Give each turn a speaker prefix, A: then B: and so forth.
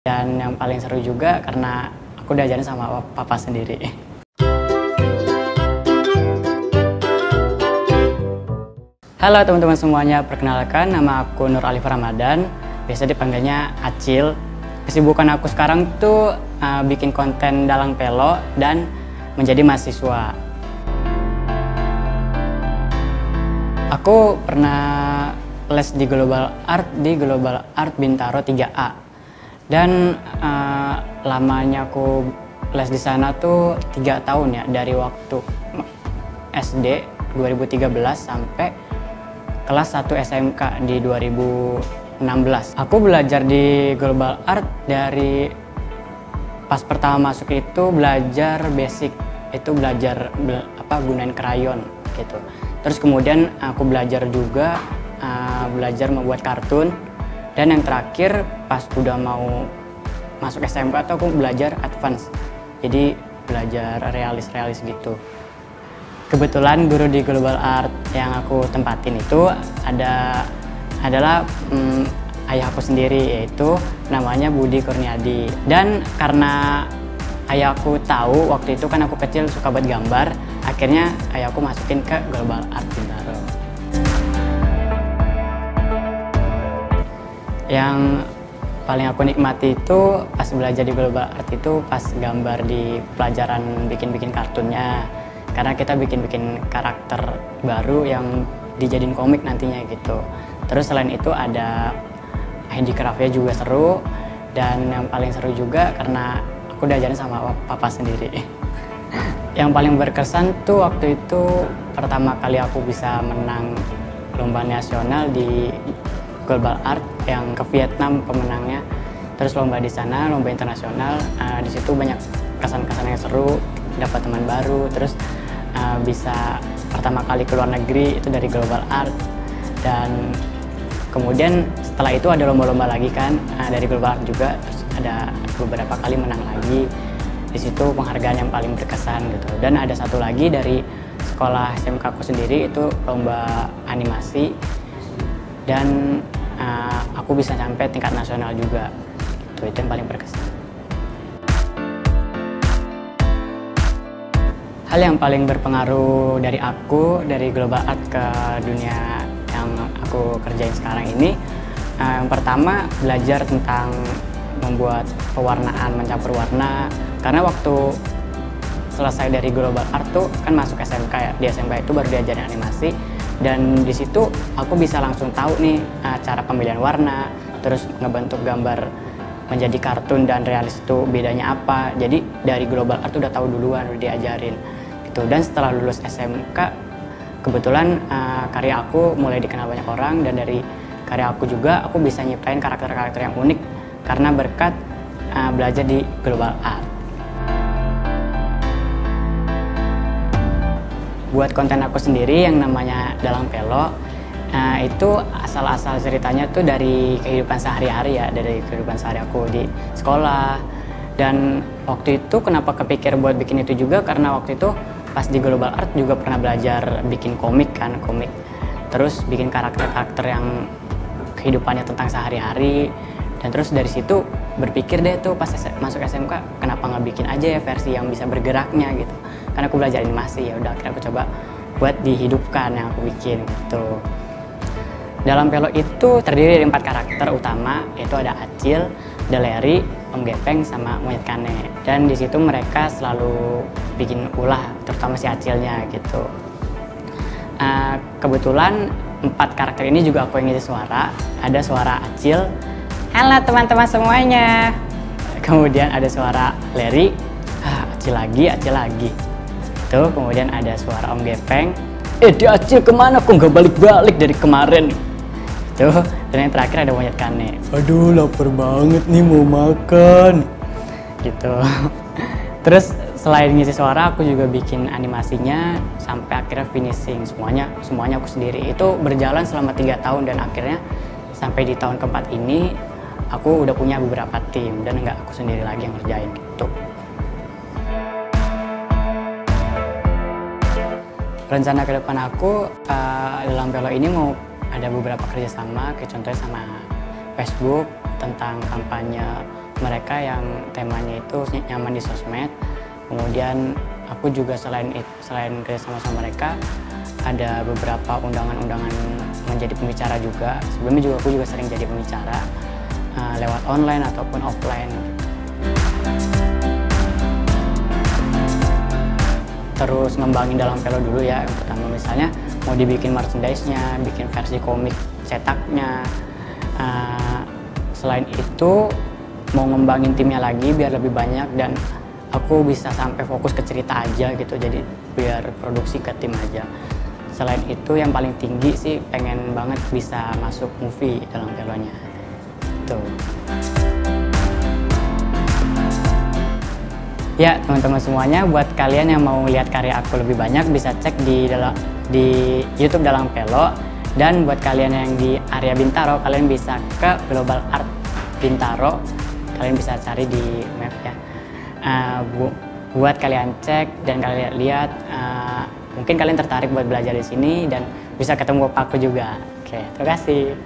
A: Dan yang paling seru juga karena aku diajarin sama papa sendiri. Halo teman-teman semuanya, perkenalkan nama aku Nur Alif Ramadan, biasa dipanggilnya Acil. Kesibukan aku sekarang tuh bikin konten dalang pelo dan menjadi mahasiswa. Aku pernah les di Global Art Bintaro 3A. Dan lamanya aku les di sana tuh 3 tahun ya, dari waktu SD 2013 sampai kelas 1 SMK di 2016. Aku belajar di Global Art dari pas pertama masuk itu belajar basic, itu belajar gunain krayon gitu. Terus kemudian aku belajar juga belajar membuat kartun. Dan yang terakhir pas udah mau masuk SMK tuh aku belajar advance, jadi belajar realis gitu. Kebetulan guru di Global Art yang aku tempatin itu adalah ayah aku sendiri, yaitu namanya Budi Kurniadi. Dan karena ayahku tahu waktu itu kan aku kecil suka buat gambar, akhirnya ayahku masukin ke Global Art Bintaro. Yang paling aku nikmati itu pas belajar di Global Art itu pas gambar di pelajaran bikin kartunnya, karena kita bikin karakter baru yang dijadiin komik nantinya gitu. Terus selain itu ada handicraftnya juga seru, dan yang paling seru juga karena aku diajarin sama papa sendiri. Yang paling berkesan tuh waktu itu pertama kali aku bisa menang lomba nasional di Global Art yang ke Vietnam pemenangnya. Terus lomba di sana, lomba internasional, di situ banyak kesan-kesan yang seru, dapat teman baru, terus bisa pertama kali ke luar negeri itu dari Global Art. Dan kemudian setelah itu ada lomba-lomba lagi kan dari Global Art juga, terus ada beberapa kali menang lagi. Di situ penghargaan yang paling berkesan gitu. Dan ada satu lagi dari sekolah SMK aku sendiri, itu lomba animasi, dan aku bisa sampai tingkat nasional juga. Itu yang paling berkesan. Hal yang paling berpengaruh dari aku, dari Global Art ke dunia yang aku kerjain sekarang ini, yang pertama belajar tentang membuat pewarnaan, mencampur warna. Karena waktu selesai dari Global Art tuh kan masuk SMK ya, di SMK itu baru diajarin animasi. Dan di situ aku bisa langsung tahu nih cara pemilihan warna, terus ngebentuk gambar menjadi kartun dan realis itu bedanya apa. Jadi dari Global Art udah tahu duluan, udah diajarin gitu. Dan setelah lulus SMK, kebetulan karya aku mulai dikenal banyak orang, dan dari karya aku juga aku bisa nyiptain karakter-karakter yang unik karena berkat belajar di Global Art. Buat konten aku sendiri yang namanya Dalang Pelo, itu asal-asal ceritanya tuh dari kehidupan sehari-hari ya, dari kehidupan sehari aku di sekolah. Dan waktu itu kenapa kepikir buat bikin itu juga, karena waktu itu pas di Global Art juga pernah belajar bikin komik. Terus bikin karakter-karakter yang kehidupannya tentang sehari-hari. Dan terus dari situ berpikir deh tuh pas masuk SMK, kenapa nggak bikin aja ya versi yang bisa bergeraknya gitu. Karena aku belajar animasi, ya udah akhirnya aku coba buat dihidupkan yang aku bikin gitu. Dalam Pelo itu terdiri dari 4 karakter utama, yaitu ada Acil, ada Leri, Om Gepeng, sama Monyet Kane. Dan di situ mereka selalu bikin ulah, terutama si Acilnya gitu. Kebetulan 4 karakter ini juga aku yang ngisi suara. Ada suara Acil, halo teman-teman semuanya. Kemudian ada suara Leri, Acil lagi. Tuh, kemudian ada suara Om Gepeng, dia Acil kemana kok nggak balik-balik dari kemarin. Tuh, dan yang terakhir ada Monyet Kane, aduh lapar banget nih mau makan gitu. Terus selain ngisi suara, aku juga bikin animasinya sampai akhirnya finishing semuanya aku sendiri. Itu berjalan selama 3 tahun, dan akhirnya sampai di tahun keempat ini aku udah punya beberapa tim dan nggak aku sendiri lagi yang ngerjain gitu. Rencana ke depan aku dalam Pelo ini mau ada beberapa kerjasama, kayak contohnya sama Facebook tentang kampanye mereka yang temanya itu nyaman di sosmed. Kemudian aku juga selain kerja sama mereka, ada beberapa undangan-undangan menjadi pembicara juga. Sebelumnya juga aku juga sering jadi pembicara lewat online ataupun offline. Terus ngembangin dalam Velo dulu ya. Yang pertama misalnya mau dibikin merchandise-nya, bikin versi komik cetaknya. Selain itu mau ngembangin timnya lagi biar lebih banyak dan aku bisa sampai fokus ke cerita aja gitu, jadi biar produksi ke tim aja. Selain itu yang paling tinggi sih pengen banget bisa masuk movie dalam Velonya. Tuh. Ya teman-teman semuanya, buat kalian yang mau lihat karya aku lebih banyak bisa cek di YouTube Dalang Velo. Dan buat kalian yang di area Bintaro, kalian bisa ke Global Art Bintaro, kalian bisa cari di map ya. Buat kalian cek dan kalian lihat, mungkin kalian tertarik buat belajar di sini dan bisa ketemu aku juga. Oke, terima kasih.